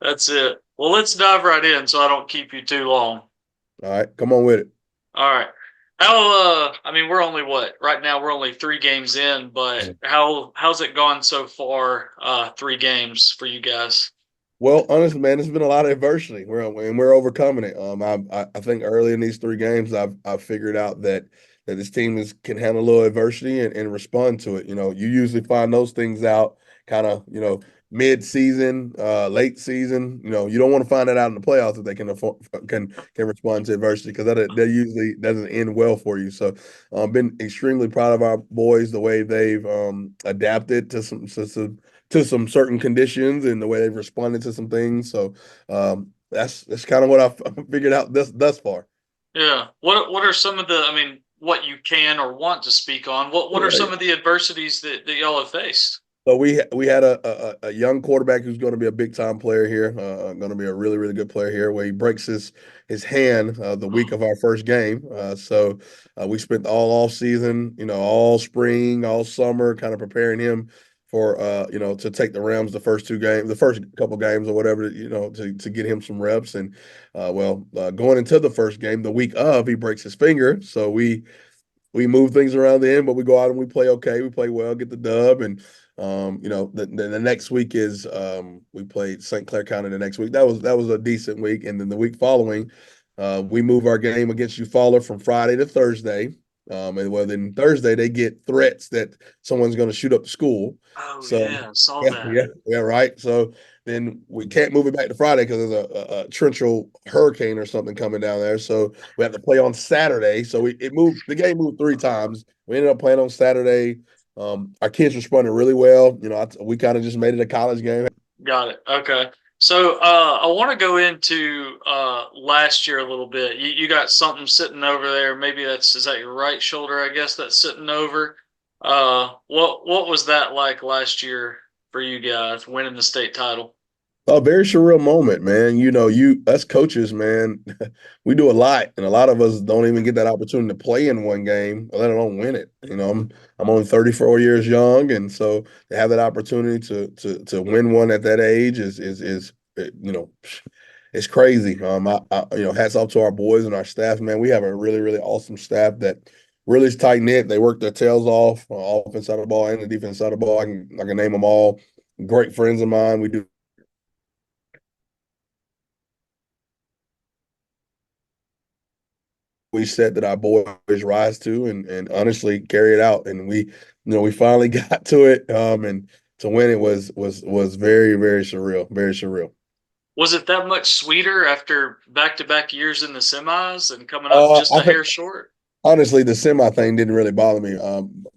That's it. Well, let's dive right in so I don't keep you too long. All right, come on with it. All right. I mean, we're only what? Right now we're only 3 games in, but how's it gone so far, 3 games for you guys? Well, honestly, man, it's been a lot of adversity. We're overcoming it. I think early in these 3 games, I've figured out that this team can handle a little adversity and respond to it. You usually find those things out kind of mid season, late season. You don't want to find that out in the playoffs if they can respond to adversity because that usually doesn't end well for you. So, I've been extremely proud of our boys the way they've adapted to some certain conditions and the way they've responded to some things. So that's kind of what I've figured out this thus far. Yeah. What are some of the? I mean, what you can or want to speak on? What are Yeah, some of the adversities that y'all have faced? So we had a young quarterback who's going to be a big time player here, going to be a really really good player here. Where he breaks his hand the week of our first game. So we spent all off season, all spring, all summer, kind of preparing him for to take the Rams the first 2 games, the first couple games or whatever, to get him some reps. And going into the first game, the week of, he breaks his finger. So we move things around the end, but we go out and we play okay. We play well, get the dub, and the next week is we played St. Clair County the next week. That was a decent week, and then the week following, we move our game against Eufaula from Friday to Thursday. And well, then Thursday they get threats that someone's going to shoot up the school. Oh So yeah, saw yeah, that. yeah, yeah, right. So then we can't move it back to Friday because there's a torrential hurricane or something coming down there. So we have to play on Saturday. So the game moved 3 times. We ended up playing on Saturday. Our kids responded really well. We kind of just made it a college game. Got it. Okay. So I want to go into last year a little bit. You got something sitting over there. Maybe is that your right shoulder, I guess that's sitting over. What was that like last year for you guys winning the state title? A very surreal moment, man. You us coaches, man, we do a lot, and a lot of us don't even get that opportunity to play in one game, let alone win it. I'm only 34 years young, and so to have that opportunity to win one at that age it's crazy. Hats off to our boys and our staff, man. We have a really, really awesome staff that really is tight knit. They work their tails off, offense side of the ball and the defense side of the ball. I can name them all. Great friends of mine. We do we set that our boys rise to and honestly carry it out. And we finally got to it. And to win it was very, very surreal. Very surreal. Was it that much sweeter after back-to-back years in the semis and coming up just I a think hair short? honestly the semi thing didn't really bother me.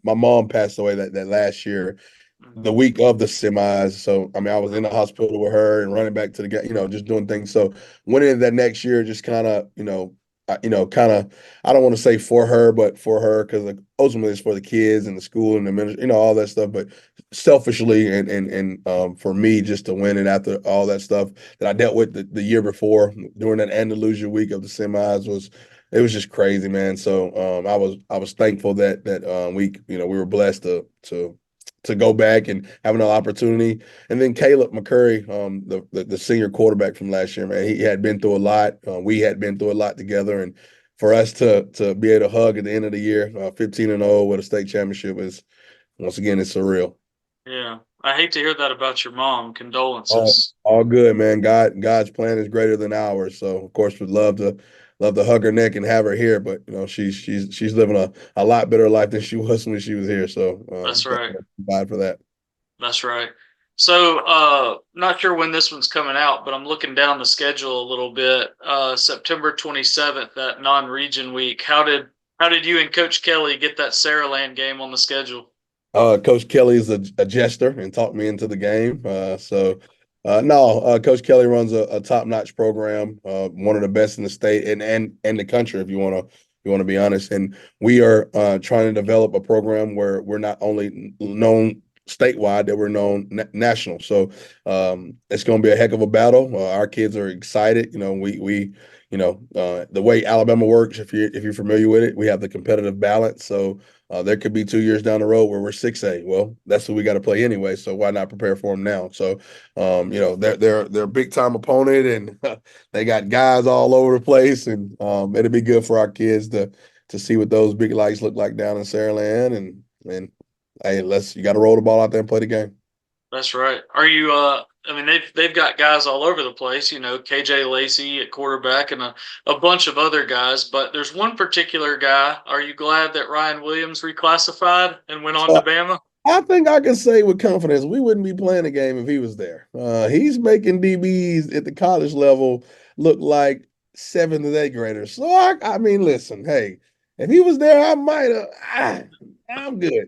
My mom passed away that last year, Mm. the week of the semis. So I mean, I was in the hospital with her and running back to the game, just doing things. So winning that next year, just kind of, kind of, I don't want to say for her, but for her because like, ultimately it's for the kids and the school and the ministry, all that stuff. But selfishly and for me, just to win it after all that stuff that I dealt with the year before during that Andalusia week of the semis it was just crazy, man. So I was thankful that we were blessed to go back and have another opportunity. And then Caleb McCurry, the senior quarterback from last year, man, he had been through a lot. We had been through a lot together, and for us to be able to hug at the end of the year, 15-0 with a state championship is once again it's surreal. Yeah. I hate to hear that about your mom. All, Condolences. all good, man. God's plan is greater than ours. So of course we'd love to hug her neck and have her here, but she's living a lot better life than she was when she was here. So That's thank right. God for that. That's right. So, not sure when this one's coming out, but I'm looking down the schedule a little bit. September 27th, that non-region week. How did you and Coach Kelly get that Saraland game on the schedule? Coach Kelly is a jester and talked me into the game. No, Coach Kelly runs a top-notch program, one of the best in the state and the country, if you want to be honest. And we are trying to develop a program where we're not only known statewide that were known national. So it's going to be a heck of a battle. Our kids are excited. The way Alabama works, if you're familiar with it, we have the competitive balance. So there could be 2 years down the road where we're 6A. Well, that's what we got to play anyway. So why not prepare for them now? So they're a big time opponent, and they got guys all over the place, and it'll be good for our kids to see what those big lights look like down in Saraland, and hey, you got to roll the ball out there and play the game. That's right. Are you? I mean, they've got guys all over the place. You know, KJ Lacey at quarterback and a bunch of other guys. But there's one particular guy. Are you glad that Ryan Williams reclassified and went on to So Bama? I think I can say with confidence we wouldn't be playing the game if he was there. He's making DBs at the college level look like seventh and eighth graders. So I mean, listen, hey, if he was there, I might have. I'm good.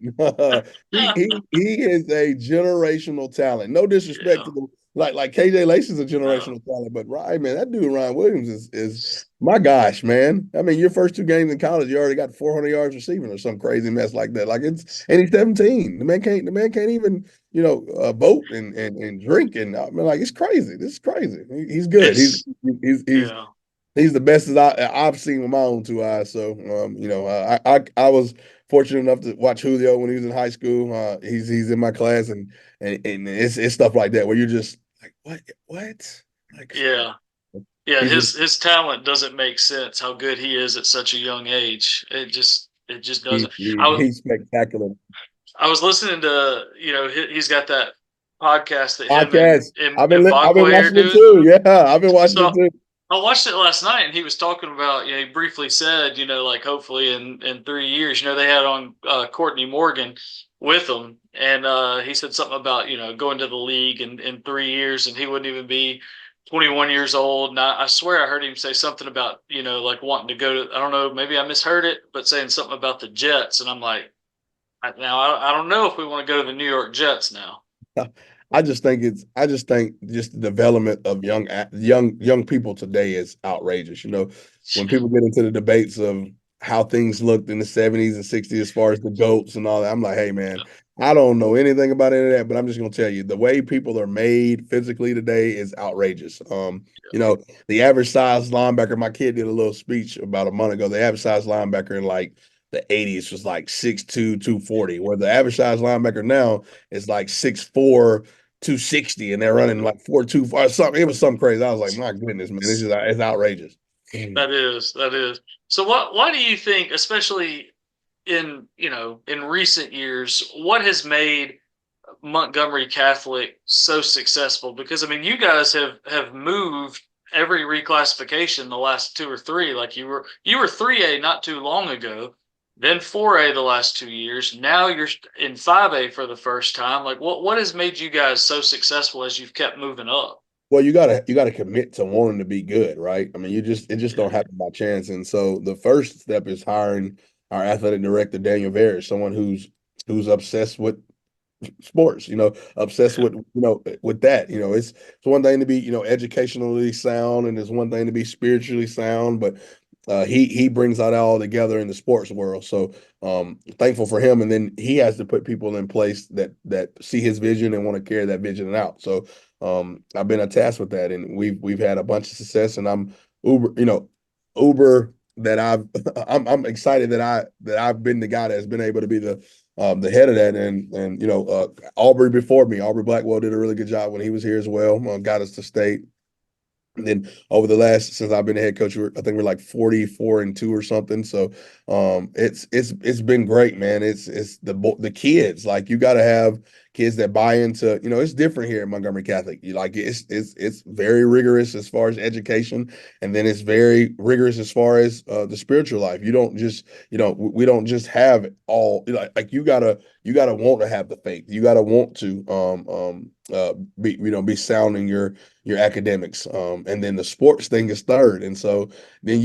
He is a generational talent. No disrespect Yeah. to the like KJ Lacey's a generational talent, but Ryan, man, that dude Ryan Williams is my gosh, man. I mean, your first two games in college, you already got 400 yards receiving or some crazy mess like that. Like it's and he's 17. The man can't even vote and drink, and I mean, like it's crazy. This is crazy. He's good. It's He's he's yeah. he's the best I've seen with my own two eyes. So I was fortunate enough to watch Julio when he was in high school. He's in my class, and it's stuff like that where you're just like what like Yeah. Yeah, he's his talent doesn't make sense. How good he is at such a young age. It just he, doesn't. I he, was he's spectacular. I was listening to he's got that podcast that him and Podcast. and, I've been and I've been Bakwe are watching it doing. too. Yeah, I've been watching it So too. I watched it last night, and he was talking about, he briefly said, like hopefully in 3 years, they had on Courtney Morgan with them, and he said something about going to the league in 3 years, and he wouldn't even be 21 years old. And I swear I heard him say something about like wanting to go to, I don't know, maybe I misheard it, but saying something about the Jets, and I'm like, I don't know if we want to go to the New York Jets now. I just think just the development of young people today is outrageous. When people get into the debates of how things looked in the 70s and 60s as far as the goats and all that, I'm like, hey man, I don't know anything about any of that, but I'm just gonna tell you the way people are made physically today is outrageous. The average size linebacker, my kid did a little speech about a month ago. The average size linebacker in like the 80s was like 6'2", 240, where the average size linebacker now is like 6'4", 260, and they're running like 4.25 or something. It was something crazy. I was like, my goodness, man, it's outrageous. That is. So why do you think, especially in recent years, what has made Montgomery Catholic so successful? Because I mean, you guys have moved every reclassification the last two or three. Like you were 3A not too long ago, then 4A the last 2 years. Now you're in 5A for the first time. Like what has made you guys so successful as you've kept moving up? Well, you gotta commit to wanting to be good, right? I mean, it just don't Yeah. happen by chance. And so the first step is hiring our athletic director, Daniel Veras, someone who's obsessed with sports, obsessed Yeah. with that. It's one thing to be, educationally sound, and it's one thing to be spiritually sound, but he brings that all together in the sports world. So thankful for him. And then he has to put people in place that see his vision and want to carry that vision out. So I've been tasked with that, and we've had a bunch of success, and I'm uber that I'm excited that I've been the guy that's been able to be the head of that, and Aubrey before me, Aubrey Blackwell did a really good job when he was here as well. Got us to state. And then over the last since I've been the head coach, I think we're like 44-2 or something. So it's been great, man. It's the kids, like you got to have kids that buy into. It's different here at Montgomery Catholic. You like it's very rigorous as far as education, and then it's very rigorous as far as the spiritual life. You don't just we don't just have all like you gotta want to have the faith. You gotta want to be sound in your academics. And then the sports thing is third. And so then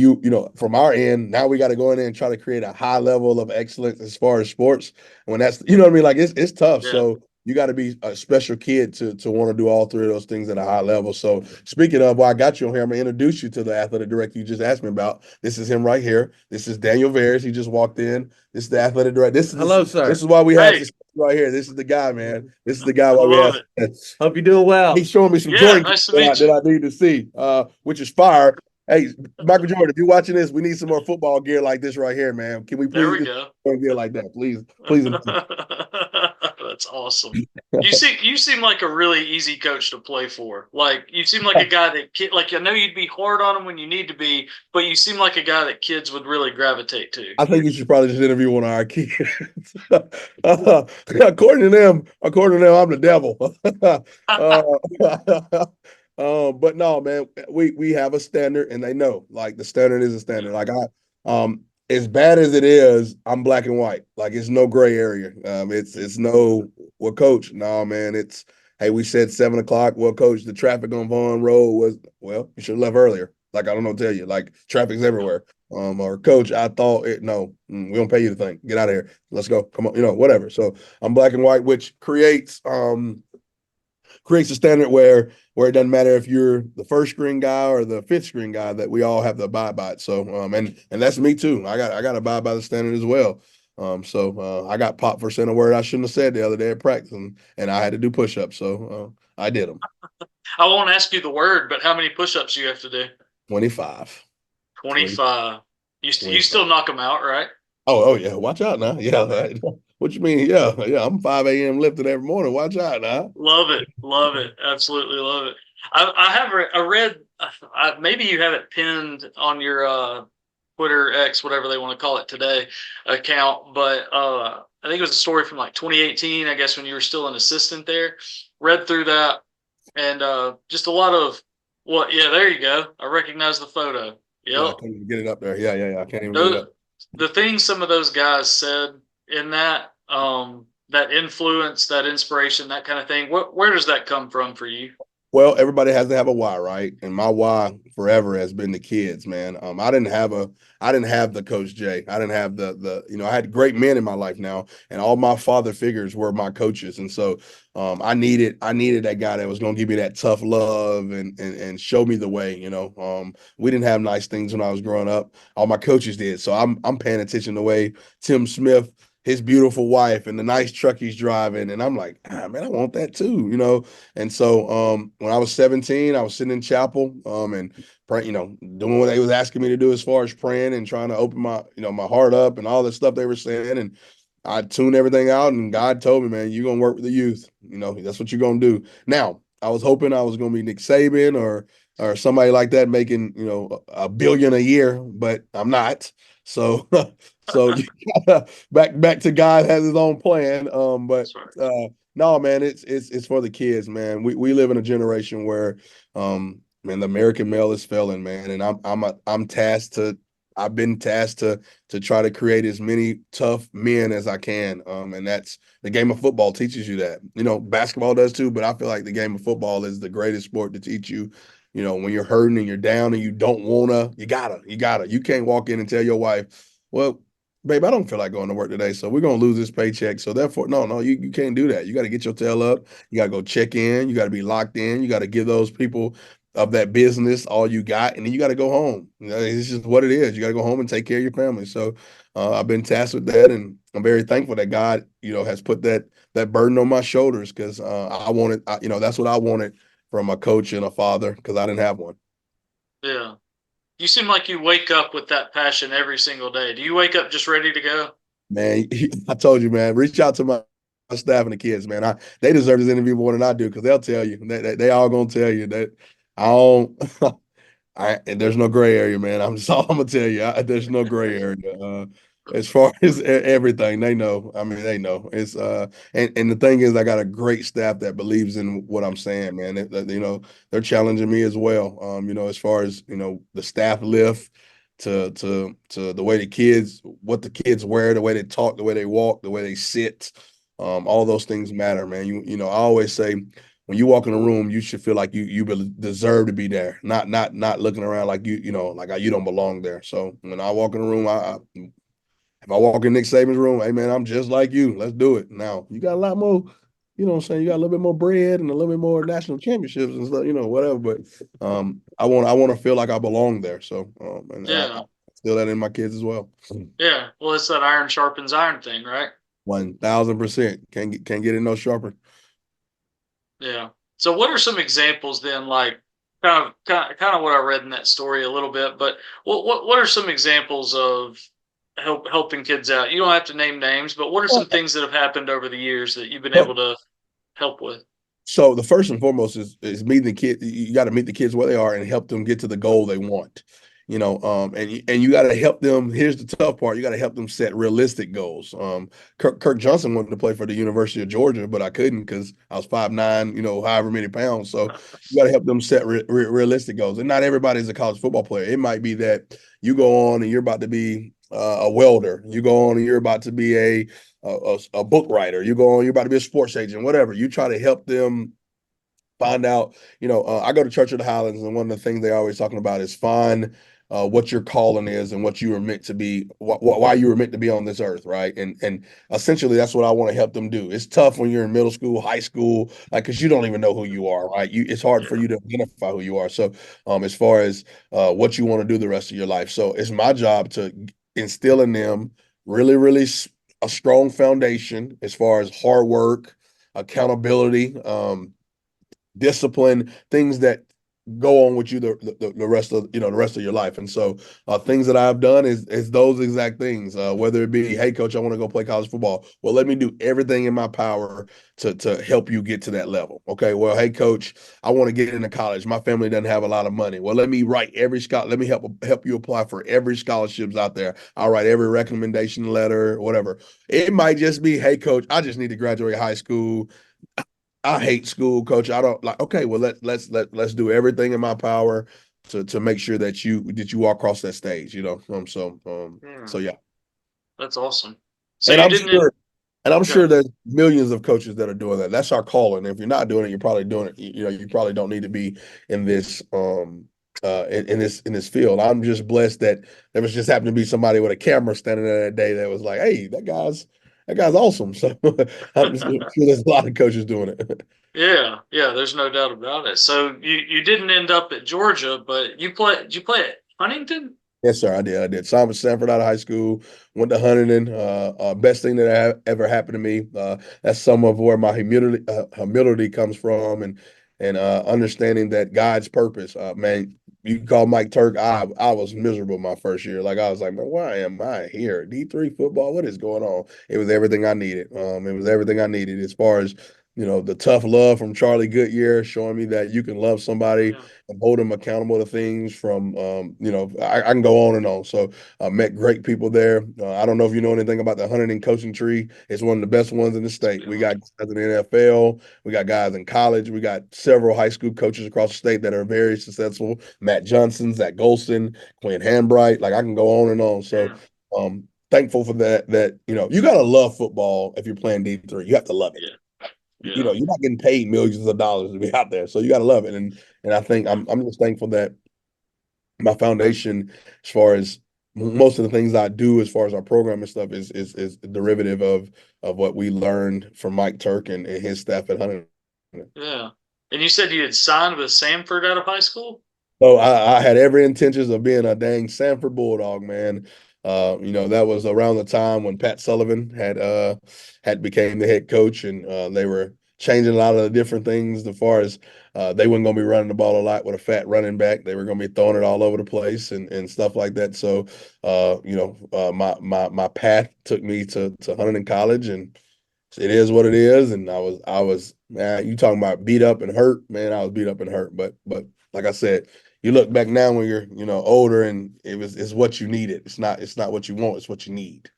from our end, now we got to go in there and try to create a high level of excellence as far as sports. When that's, what I mean? Like it's tough. Yeah. So you got to be a special kid to want to do all three of those things at a high level. So speaking of, well, I got you on here. I'm gonna introduce you to the athletic director you just asked me about. This is him right here. This is Daniel Veras. He just walked in. This is the athletic director. Hello, This sir. is why we have Hey, this. right here. This is the guy, man. This is the guy I why we love have. it. Hope you're doing well. He's showing me some Yeah, Jordan nice to that meet you. I need to see, which is fire. Hey, Michael Jordan, if you're watching this, we need some more football gear like this right here, man. Can we There please we get go. some gear like that, please, please? That's awesome. You seem like a really easy coach to play for. Like you seem like a guy that like I know you'd be hard on him when you need to be, but you seem like a guy that kids would really gravitate to. I think you should probably just interview one of our kids. According to them, I'm the devil. But no, man, we have a standard, and they know like the standard is a standard. Like as bad as it is, I'm black and white. Like it's no gray area. It's no well, coach. No, man, it's hey, we said 7 o'clock. Well, coach, the traffic on Vaughn Road was you should have left earlier. Like I don't know, tell you, like traffic's everywhere. Or coach, I thought it. No, we don't pay you to think. Get out of here. Let's go. Come on, whatever. So I'm black and white, which creates a standard where it doesn't matter if you're the first screen guy or the fifth screen guy, that we all have to abide by it. So and that's me too. I got to abide by the standard as well. I got popped for saying a word I shouldn't have said the other day at practice, and I had to do push-ups, so I did them. I won't ask you the word, but how many push-ups you have to do? 25, 20, 25. You 25. still knock them out, right? Oh yeah, watch out now. Yeah, what you mean? Yeah, yeah. I'm 5 a.m. lifting every morning. Watch out now. Love it. Love it. Absolutely love it. I have I read maybe you have it pinned on your Twitter X, whatever they want to call it today, account, but I think it was a story from like 2018, I guess when you were still an assistant there. Read through that and just a lot of what yeah, there you go. I recognize the photo. Yeah, Yep. I can't even get it up there. Yeah, yeah, yeah. I can't even get it Those, up. the things some of those guys said in that that influence, that inspiration, that kind of thing. Where does that come from for you? Well, everybody has to have a why, right? And my why forever has been the kids, man. I didn't have the Coach J. I didn't have I had great men in my life now, and all my father figures were my coaches. And so I needed that guy that was gonna give me that tough love and show me the way, we didn't have nice things when I was growing up. All my coaches did. So I'm paying attention the way Tim Smith, his beautiful wife, and the nice truck he's driving. And I'm like, man, I want that too. And so when I was 17, I was sitting in chapel and pray, doing what they was asking me to do as far as praying and trying to open my, my heart up and all the stuff they were saying. And I tuned everything out, and God told me, man, you're gonna work with the youth. That's what you're gonna do. Now, I was hoping I was gonna be Nick Saban or somebody like that making, $1 billion a year, but I'm not. So so back to God has his own plan. But Sorry. no, man, it's for the kids, man. We live in a generation where man, the American male is failing, man. And I've been tasked to try to create as many tough men as I can. And that's the game of football teaches you that. Basketball does too, but I feel like the game of football is the greatest sport to teach you. When you're hurting and you're down and you don't wanna, you gotta. You can't walk in and tell your wife, well, babe, I don't feel like going to work today, so we're gonna lose this paycheck. So therefore, no, you can't do that. You got to get your tail up. You got to go check in. You got to be locked in. You got to give those people of that business all you got, and then you got to go home. It's just what it is. You got to go home and take care of your family. So I've been tasked with that, and I'm very thankful that God, has put that burden on my shoulders because I wanted, that's what I wanted from a coach and a father because I didn't have one. Yeah. You seem like you wake up with that passion every single day. Do you wake up just ready to go? Man, I told you, man, reach out to my staff and the kids, man. They deserve this interview more than I do because they'll tell you. They all gonna tell you that I don't. And there's no gray area, man. I'm just all I'm gonna tell you. There's no gray area. As far as everything, they know. I mean, they know. And the thing is, I got a great staff that believes in what I'm saying, man. They're challenging me as well. As far as the staff lift to the way what the kids wear, the way they talk, the way they walk, the way they sit. All those things matter, man. I always say when you walk in a room, you should feel like you deserve to be there, not looking around like like you don't belong there. So when I walk in a room, if I walk in Nick Saban's room, hey man, I'm just like you. Let's do it. Now you got a lot more, what I'm saying. You got a little bit more bread and a little bit more national championships and stuff, whatever. But I want to feel like I belong there. So and I Yeah. feel that in my kids as well. Yeah. Well, it's that iron sharpens iron thing, right? 1000%. Can't get it no sharper. Yeah. So what are some examples then, like kind of what I read in that story a little bit, but what are some examples of helping kids out? You don't have to name names, but what are some things that have happened over the years that you've been able Well, to help with? so the first and foremost is meeting the kid. You got to meet the kids where they are and help them get to the goal they want. And you got to help them. Here's the tough part: you got to help them set realistic goals. Kirk Johnson wanted to play for the University of Georgia, but I couldn't because I was 5'9", however many pounds. So you got to help them set realistic goals. And not everybody's a college football player. It might be that you go on and you're about to be a welder. You go on and you're about to be a book writer. You go on, you're about to be a sports agent, whatever. You try to help them find out. I go to Church of the Highlands, and one of the things they always talking about is find what your calling is and what you were meant to be, why you were meant to be on this earth, right? And essentially, that's what I want to help them do. It's tough when you're in middle school, high school, like because you don't even know who you are, right? It's hard for Yeah. you to identify who you are. So, as far as what you want to do the rest of your life, so it's my job to instill in them really, really a strong foundation as far as hard work, accountability, discipline, things that go on with you the rest of the rest of your life. And so things that I've done is those exact things. Whether it be, hey coach, I want to go play college football. Well, let me do everything in my power to help you get to that level. Okay. Well, hey coach, I want to get into college. My family doesn't have a lot of money. Well, let me write every scholar. Let me help you apply for every scholarships out there. I'll write every recommendation letter, whatever. It might just be, hey coach, I just need to graduate high school. I hate school, coach. I don't like. Okay, well let's do everything in my power to make sure that you walk across that stage. Yeah. So yeah, That's awesome. So and you I'm didn't sure and I'm go. sure there's millions of coaches that are doing that. That's our calling. If you're not doing it, you're probably doing it. You probably don't need to be in this in this field. I'm just blessed that there was just happened to be somebody with a camera standing there that day that was like, hey, that guy's awesome. So I'm sure there's a lot of coaches doing it. Yeah, yeah, there's no doubt about it. So you didn't end up at Georgia, but did you play at Huntington? Yes, sir. I did. I did. Signed with Stanford out of high school. Went to Huntington. Best thing that ever happened to me. That's some of where my humility comes from, and understanding that God's purpose. Man, you call Mike Turk. I was miserable my first year. Like I was like, man, why am I here? D3 football. What is going on? It was everything I needed. It was everything I needed as far as the tough love from Charlie Goodyear, showing me that you can love somebody Yeah, and hold them accountable to things from I can go on and on. So I met great people there. I don't know if you know anything about the Huntington coaching tree. It's one of the best ones in the state. We yeah, got guys in the NFL, we got guys in college, we got several high school coaches across the state that are very successful. Matt Johnson, Zach Golston, Quinn Hambright, like I can go on and on. So yeah, thankful for that you gotta love football if you're playing D3. You have to love it. yeah, yeah, You're not getting paid millions of dollars to be out there, so you got to love it. And I think yeah, I'm just thankful that my foundation, as far as most of the things I do, as far as our program and stuff, is a derivative of what we learned from Mike Turk and his staff at Huntington. yeah. And you said you had signed with Samford out of high school? So I had every intentions of being a dang Sanford Bulldog, man. That was around the time when Pat Sullivan had became the head coach, and they were changing a lot of the different things as far as they weren't going to be running the ball a lot with a fat running back. They were going to be throwing it all over the place and stuff like that. So, my path took me to Huntington College, and it is what it is. And I was man, you talking about beat up and hurt, man. I was beat up and hurt, but like I said, you look back now when you're older, and it's what you needed. It's not what you want, it's what you need.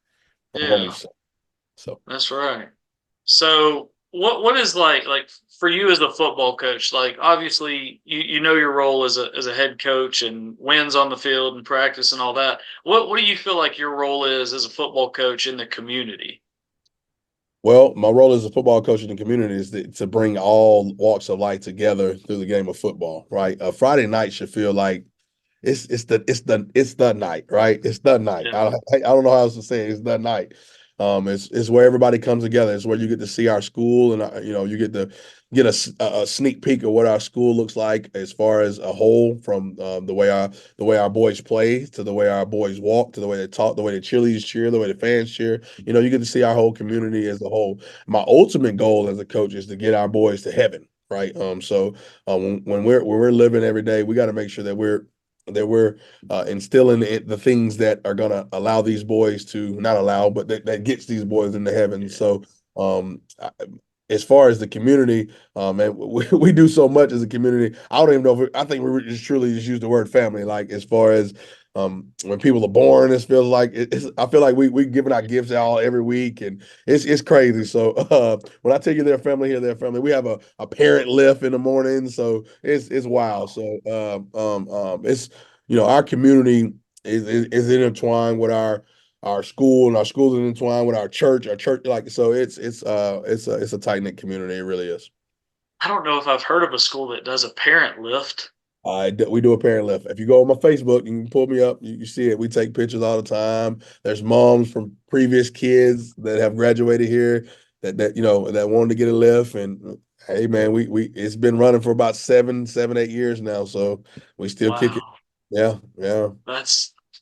I've Yeah, always said. So that's right. So what is like for you as a football coach? Like obviously you know your role as a head coach and wins on the field and practice and all that. What do you feel like your role is as a football coach in the community? well, my role as a football coach in the community is to bring all walks of life together through the game of football, right? Friday night should feel like it's the night, right? It's the night. Yeah, I don't know how else to say it. It's the night. It's where everybody comes together. It's where you get to see our school, and you get to get a sneak peek of what our school looks like as far as a whole, from the way our boys play to the way our boys walk to the way they talk, the way the cheerleaders cheer, the way the fans cheer. You get to see our whole community as a whole. My ultimate goal as a coach is to get our boys to heaven, right? So when we're living every day, we got to make sure that we're instilling the things that are going to allow these boys to not allow, but that gets these boys into heaven. Yeah. So, as far as the community, and we do so much as a community. I don't even know if I think we just truly just use the word family. Like, as far as when people are born, it feels like I feel like we giving out gifts all every week, and it's crazy. So when I tell you they're family here, they're family. We have a parent lift in the morning, so it's wild. So it's our community is intertwined with our school, and our school is intertwined with our church, like, so it's a tight knit community. It really is. I don't know if I've heard of a school that does a parent lift. We do a parent lift. If you go on my Facebook, you can pull me up. You see it. We take pictures all the time. There's moms from previous kids that have graduated here that wanted to get a lift. And hey, man, we it's been running for about 8 years now. So we still kick it. Wow. Yeah, yeah.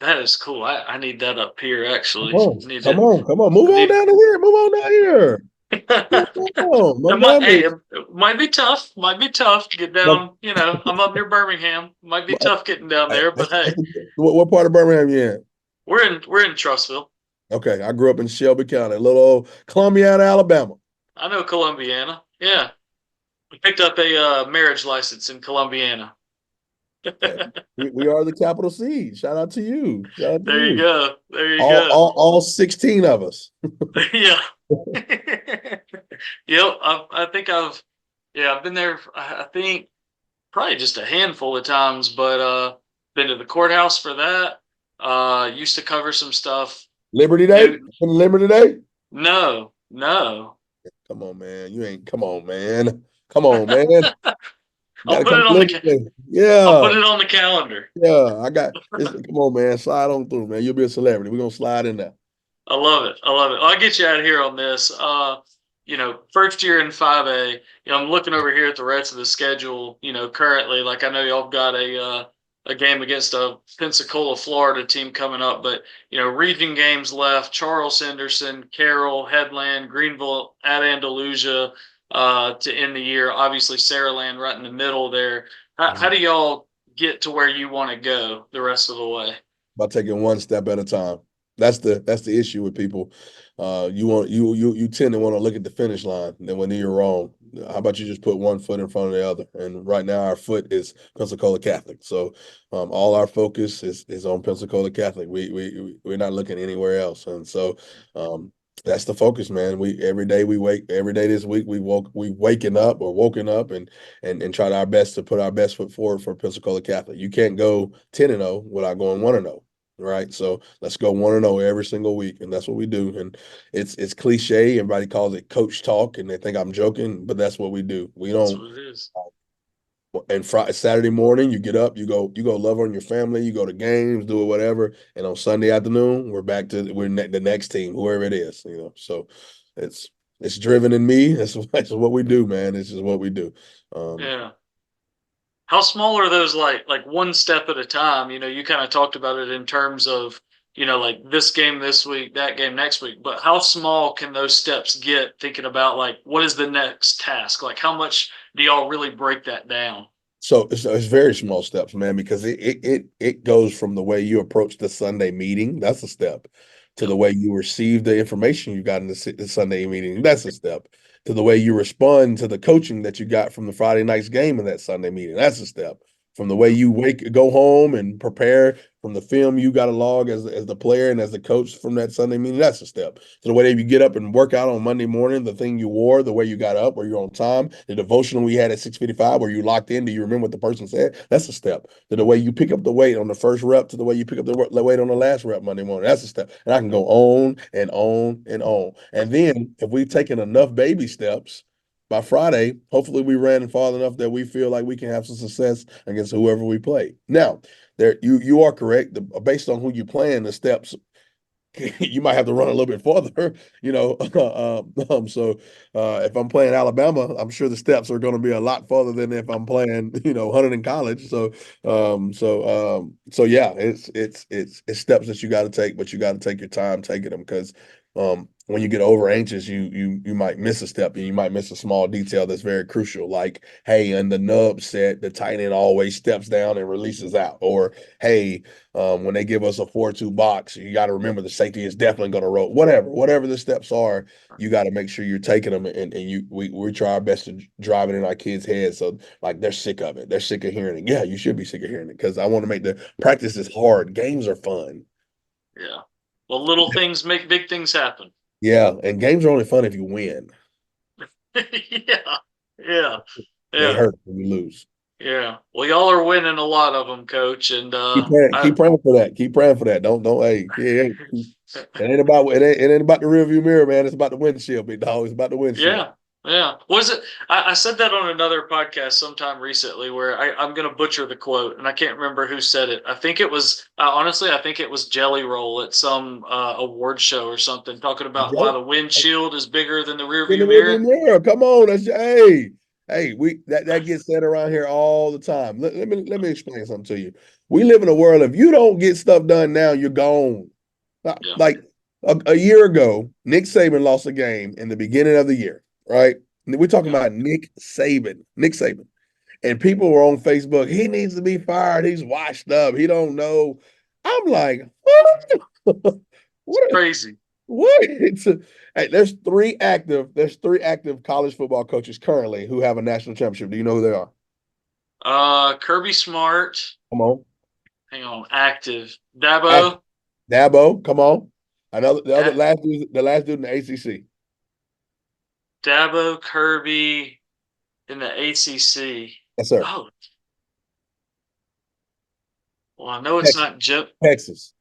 That is cool. I need that up here Come actually. on, Need come to on, come on. Move I on need down to here. Move on down here. it Come on, might hey, Montgomery. it might be tough. Might be tough to get Mon- down, I'm up near Birmingham. Might be tough getting down Hey, there, but hey, what part of Birmingham you in? we're in Trussville. Okay, I grew up in Shelby County, a little old Columbiana, Alabama. I know Columbiana. Yeah. We picked up a marriage license in Columbiana. Hey, we are the capital C. Shout out to you. Shout out to There you you. go. There you All, go. all, all 16 of us. Yeah. Yep. I think I've been there. I think probably just a handful of times, but been to the courthouse for that. Used to cover some stuff. Liberty Day? Newton. Liberty Day? No, no. Come on, man. Come on, man. Come on, man. You got I'll to put come it to on the Liberty ca- Day. I'll put Yeah. it on the calendar. Yeah. Come on, man. Slide on through, man. You'll be a celebrity. We're going to slide in there. I love it. I love it. I'll get you out of here on this. First year in 5A, I'm looking over here at the rest of the schedule, currently, like I know y'all got a game against a Pensacola, Florida team coming up, but region games left, Charles Henderson, Carroll, Headland, Greenville at Andalusia, to end the year. Obviously Saraland right in the middle there. How do y'all get to where you want to go the rest of the way? By taking one step at a time. That's the issue with people. You tend to want to look at the finish line, and then when you're wrong, how about you just put one foot in front of the other? And right now, our foot is Pensacola Catholic. So, all our focus is on Pensacola Catholic. We're not looking anywhere else, and so that's the focus, man. Every day this week we waking up or woken up and tried our best to put our best foot forward for Pensacola Catholic. You can't go 10-0 without going 1-0. Right. So let's go 1-0 every single week. And that's what we do. And it's cliche. Everybody calls it coach talk and they think I'm joking, but that's what we do. We That's don't. what it is. And Friday, Saturday morning, you get up, you go love on your family, you go to games, do it, whatever. And on Sunday afternoon, the next team, whoever it is. So it's it's driven in me. That's what we do, man. This is what we do. Um, Yeah. How small are those, like one step at a time? You kind of talked about it in terms of, like this game this week, that game next week, but how small can those steps get thinking about like what is the next task? Like how much do y'all really break that down? So it's very small steps, man, because it goes from the way you approach the Sunday meeting, that's a step, to the Yep. way you receive the information you got in the Sunday meeting, that's a step, to the way you respond to the coaching that you got from the Friday night's game in that Sunday meeting, that's a step. From the way you go home and prepare from the film you got to log as the player and as the coach from that Sunday meeting, that's a step. To the way that you get up and work out on Monday morning, the thing you wore, the way you got up, were you on time, the devotional we had at 6:55, were you locked in? Do you remember what the person said? That's a step. To the way you pick up the weight on the first rep, to the way you pick up the weight on the last rep Monday morning, that's a step. And I can go on and on and on. And then if we've taken enough baby steps, by Friday, hopefully we ran far enough that we feel like we can have some success against whoever we play. Now, you are correct. Based on who you playing, the steps you might have to run a little bit farther, you know. So if I'm playing Alabama, I'm sure the steps are going to be a lot farther than if I'm playing, Hunter in college. So yeah, it's steps that you got to take, but you got to take your time taking them because when you get over anxious, you might miss a step and you might miss a small detail that's very crucial. Like, hey, in the nub set, the tight end always steps down and releases out, or hey, when they give us a 4-2 box, you got to remember the safety is definitely going to roll. Whatever the steps are, you got to make sure you're taking them, and we try our best to drive it in our kids' heads. So like they're sick of it. They're sick of hearing it. Yeah, you should be sick of hearing it because I want to make the practices hard. Games are fun. Yeah. Well, little things make big things happen. Yeah, and games are only fun if you win. Yeah. Yeah. They Yeah. hurt when you lose. Yeah. Well, y'all are winning a lot of them, coach. And Keep praying for that. Keep praying for that. Don't. Hey, yeah, it ain't about the rearview mirror, man. It's about the windshield, big dog. It's about the windshield. yeah. Yeah. Was it? I said that on another podcast sometime recently where I'm going to butcher the quote, and I can't remember who said it. I think it was, honestly, I think it was Jelly Roll at some award show or something, talking about why the windshield is bigger than the In the rearview rearview mirror. mirror. Come on. Hey, we that gets said around here all the time. Let me explain something to you. We live in a world, if you don't get stuff done now, you're gone. Yeah. Like a year ago, Nick Saban lost a game in the beginning of the year, right? And we're talking Yeah. about Nick Saban. Nick Saban. And people were on Facebook, he needs to be fired. He's washed up. He don't know. I'm like, what? It's What? crazy. What? Hey, there's three active college football coaches currently who have a national championship. Do you know who they are? Kirby Smart. Come on. Hang on. Active. Active. Dabo. Dabo, come on. Another the other A- last dude in the ACC. Dabo, Kirby in the ACC. Yes, sir. Oh, well, I know it's Texas. not Jim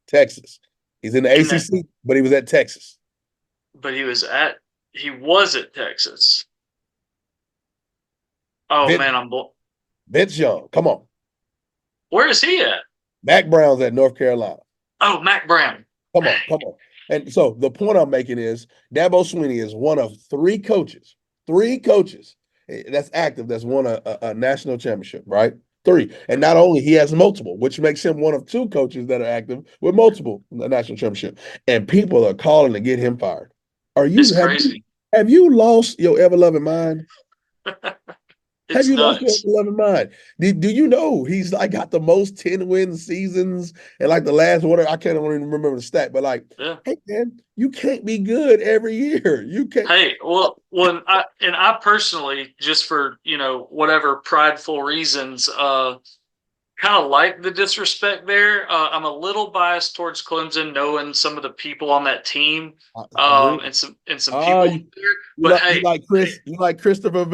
Texas. He's in the in the, ACC, but he was at Texas. but he was at Texas. Oh Vince, man, Vince Young, come on. where is he at? Mac Brown's at North Carolina. Oh, Mac Brown. Come on, come on. And so the point I'm making is Dabo Swinney is one of three coaches that's active that's won a national championship, right? Three. And not only he has multiple, which makes him one of two coaches that are active with multiple national championship. And people are calling to get him fired. Are you It's have you crazy. have you lost your ever loving mind? Have It's you lost your nuts. loving mind? Do you know he's like got the most 10-win seasons and like the last one? I can't even remember the stat, but like, Yeah. hey man, you can't be good every year. You can't. Hey, well, I personally, just for whatever prideful reasons, kind of like the disrespect there. I'm a little biased towards Clemson, knowing some of the people on that team, I agree. and some Ah, people you, there. you But like you hey, like Chris, you like Christopher,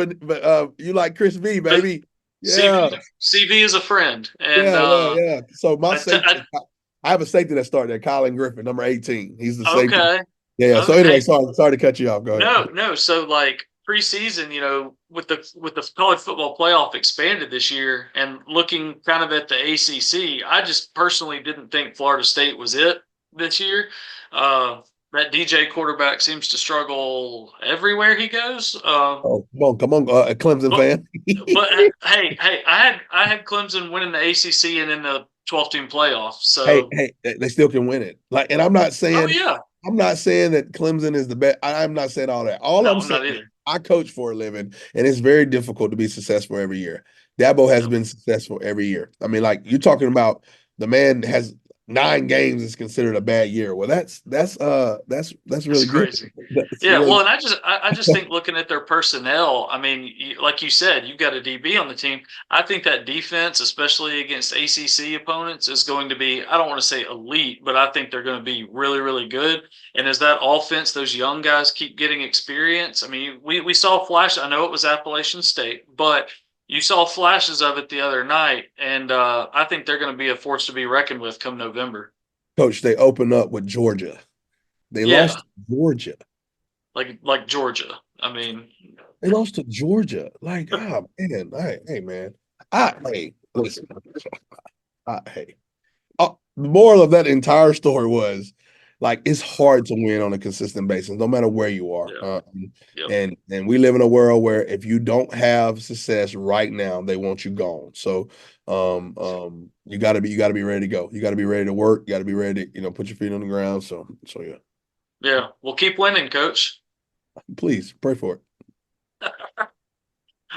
you like Chris V, but baby. CV Yeah, CV is a friend, and yeah. So my I t- safety, I, I have a safety that started there, Colin Griffin, number 18. He's the safety. okay, Yeah. So okay. anyway, Hey, sorry to cut you off. Go ahead. no. So like preseason, with the college football playoff expanded this year, and looking kind of at the ACC, I just personally didn't think Florida State was it this year. Uh, that DJ quarterback seems to struggle everywhere he goes. Oh, come on, a Clemson But fan. hey, I had Clemson winning the ACC and in the 12 team playoff. Hey, So, hey, they still can win it. Like, and oh yeah, I'm not saying that Clemson is the best. I'm not saying all that. All no, I'm I'm saying not is either. I coach for a living, and it's very difficult to be successful every year. Dabo has Yep, been successful every year. I mean, like you're talking about the man has 9 games is considered a bad year. Well, that's that's really good. crazy. That's Yeah, well, really and I just think looking at their personnel, I mean, like you said, you've got a DB on the team. I think that defense, especially against ACC opponents, is going to be, I don't want to say elite, but I think they're going to be really, really good. And as that offense, those young guys keep getting experience. I mean, we saw flash. I know it was Appalachian State, but you saw flashes of it the other night, and I think they're going to be a force to be reckoned with come November. coach. They open up with Georgia. They lost Yeah, to Georgia. like Georgia. I mean, They lost to Georgia. Like, oh man, hey man. Hey, listen. Hey. The moral of that entire story was like it's hard to win on a consistent basis, no matter where you are. Yeah. Yep. And we live in a world where if you don't have success right now, they want you gone. So you gotta be ready to go. You gotta be ready to work. You gotta be ready to, put your feet on the ground. So yeah. Yeah. Well, keep winning, coach. Please pray for it.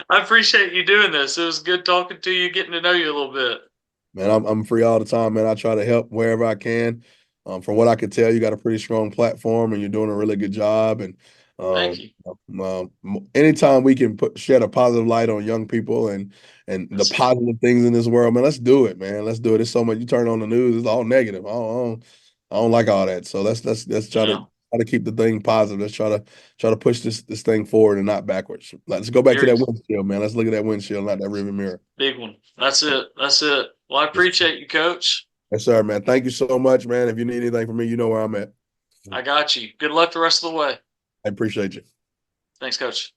I appreciate you doing this. It was good talking to you, getting to know you a little bit. Man, I'm free all the time, man. I try to help wherever I can. From what I can tell, you got a pretty strong platform, and you're doing a really good job. And Thank um, you. anytime we can shed a positive light on young people and the That's it. positive things in this world, man, let's do it, man. Let's do it. It's so much. You turn on the news, it's all negative. I don't like all that. So let's Yeah. try to keep the thing positive. Let's try to push this thing forward and not backwards. Let's go back to You're that windshield, man. Let's look at that windshield, not that rearview mirror. big one. That's it. That's it. Well, I appreciate you, coach. Yes, sir, man. Thank you so much, man. If you need anything from me, you know where I'm at. I got you. Good luck the rest of the way. I appreciate you. Thanks, coach.